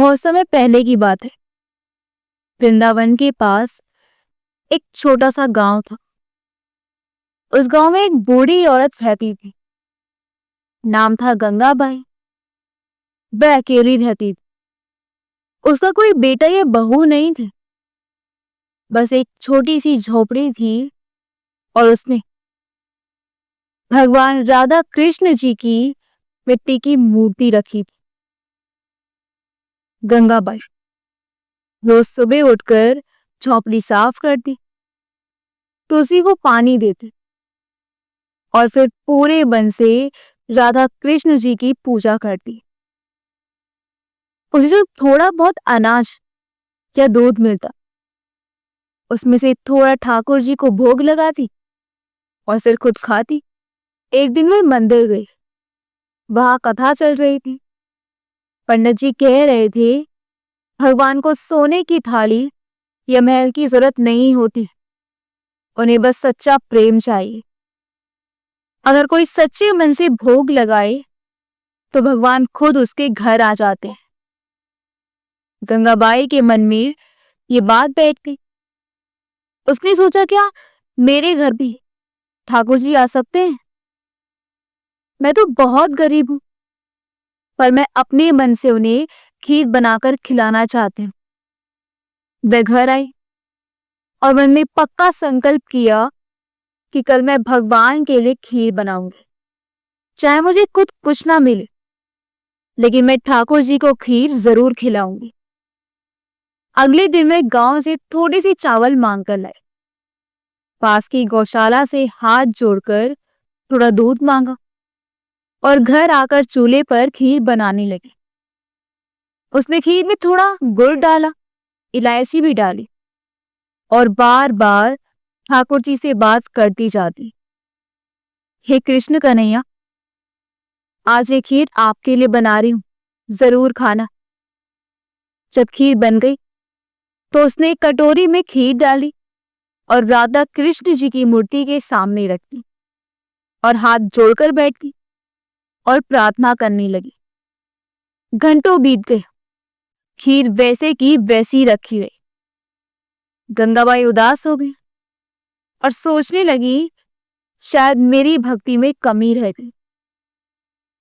बहुत समय पहले की बात है। वृंदावन के पास एक छोटा सा गांव था। उस गांव में एक बूढ़ी औरत रहती थी। नाम था गंगाबाई। वह अकेली रहती थी। उसका कोई बेटा या बहू नहीं थे। बस एक छोटी सी झोपड़ी थी और उसमें भगवान राधा कृष्ण जी की मिट्टी की मूर्ति रखी थी। गंगाबाई रोज सुबह उठकर झोपड़ी साफ करती, तुलसी को पानी देती और फिर पूरे मन से राधा कृष्ण जी की पूजा करती। उसे जो थोड़ा बहुत अनाज या दूध मिलता, उसमें से थोड़ा ठाकुर जी को भोग लगाती और फिर खुद खाती। एक दिन वे मंदिर गई। वहां कथा चल रही थी। पंडित जी कह रहे थे, भगवान को सोने की थाली या महल की जरूरत नहीं होती, उन्हें बस सच्चा प्रेम चाहिए। अगर कोई सच्चे मन से भोग लगाए तो भगवान खुद उसके घर आ जाते हैं। गंगाबाई के मन में ये बात बैठ गई। उसने सोचा, क्या मेरे घर भी ठाकुर जी आ सकते हैं? मैं तो बहुत गरीब हूं, पर मैं अपने मन से उन्हें खीर बनाकर खिलाना चाहती हूँ। वह घर आई और मन में पक्का संकल्प किया कि कल मैं भगवान के लिए खीर बनाऊंगी, चाहे मुझे कुछ ना मिले, लेकिन मैं ठाकुर जी को खीर जरूर खिलाऊंगी। अगले दिन मैं गांव से थोड़ी सी चावल मांग कर लाई। पास की गौशाला से हाथ जोड़कर थोड़ा दूध मांगा और घर आकर चूल्हे पर खीर बनाने लगी। उसने खीर में थोड़ा गुड़ डाला, इलायची भी डाली और बार बार ठाकुर जी से बात करती जाती। हे कृष्ण कन्हैया, आज ये खीर आपके लिए बना रही हूं, जरूर खाना। जब खीर बन गई तो उसने एक कटोरी में खीर डाली और राधा कृष्ण जी की मूर्ति के सामने रख दी और हाथ जोड़कर बैठ गई और प्रार्थना करने लगी। घंटों बीत गए, खीर वैसे की वैसी रखी रही। गंगाबाई उदास हो गई और सोचने लगी, शायद मेरी भक्ति में कमी रह गई,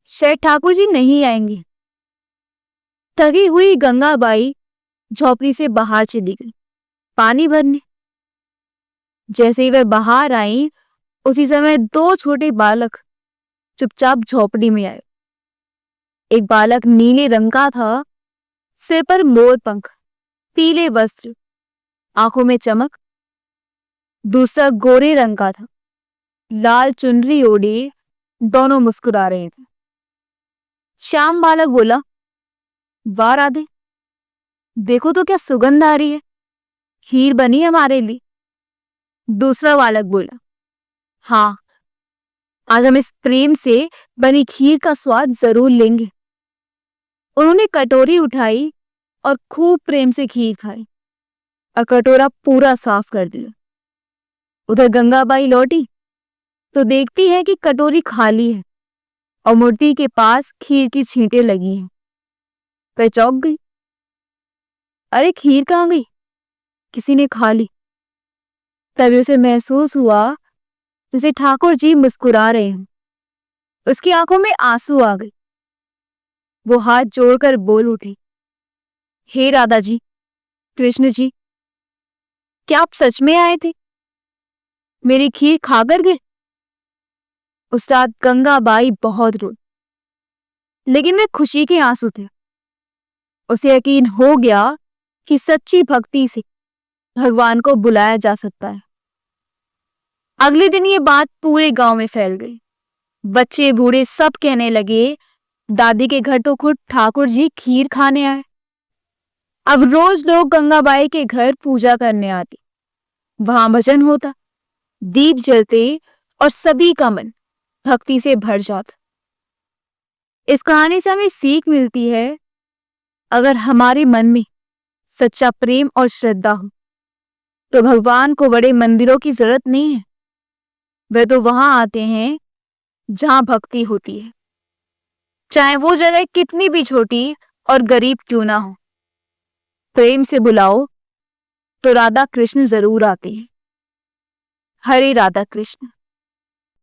शायद ठाकुर जी नहीं आएंगे। थकी हुई गंगाबाई झोपड़ी से बाहर चली गई पानी भरने। जैसे ही वह बाहर आई, उसी समय दो छोटे बालक चुपचाप झोपड़ी में आए। एक बालक नीले रंग का था, सिर पर मोर पंख, पीले वस्त्र, आंखों में चमक। दूसरा गोरे रंग का था, लाल चुनरी ओढ़े, दोनों मुस्कुरा रहे थे। श्याम बालक बोला, वाह राधे, देखो तो क्या सुगंध आ रही है, खीर बनी हमारे लिए। दूसरा बालक बोला, हाँ, आज हम इस प्रेम से बनी खीर का स्वाद जरूर लेंगे। उन्होंने कटोरी उठाई और खूब प्रेम से खीर खाई और कटोरा पूरा साफ कर दिया। उधर गंगाबाई लौटी तो देखती है कि कटोरी खाली है और मूर्ति के पास खीर की छींटें लगी हैं। वह चौंक गई, अरे खीर कहाँ गई? किसी ने खा ली। तभी उसे महसूस हुआ जैसे ठाकुर जी मुस्कुरा रहे हैं। उसकी आंखों में आंसू आ गए। वो हाथ जोड़कर बोल उठी, हे राधा जी, कृष्ण जी, क्या आप सच में आए थे? मेरी खीर खाकर गए? उस रात गंगाबाई बहुत रोई, लेकिन वे खुशी के आंसू थे। उसे यकीन हो गया कि सच्ची भक्ति से भगवान को बुलाया जा सकता है। अगले दिन ये बात पूरे गांव में फैल गई। बच्चे बूढ़े सब कहने लगे, दादी के घर तो खुद ठाकुर जी खीर खाने आए। अब रोज लोग गंगाबाई के घर पूजा करने आते। वहां भजन होता, दीप जलते और सभी का मन भक्ति से भर जाता। इस कहानी से हमें सीख मिलती है, अगर हमारे मन में सच्चा प्रेम और श्रद्धा हो तो भगवान को बड़े मंदिरों की जरूरत नहीं है। वे तो वहां आते हैं जहां भक्ति होती है, चाहे वो जगह कितनी भी छोटी और गरीब क्यों ना हो। प्रेम से बुलाओ तो राधा कृष्ण जरूर आते हैं। हरे राधा कृष्ण।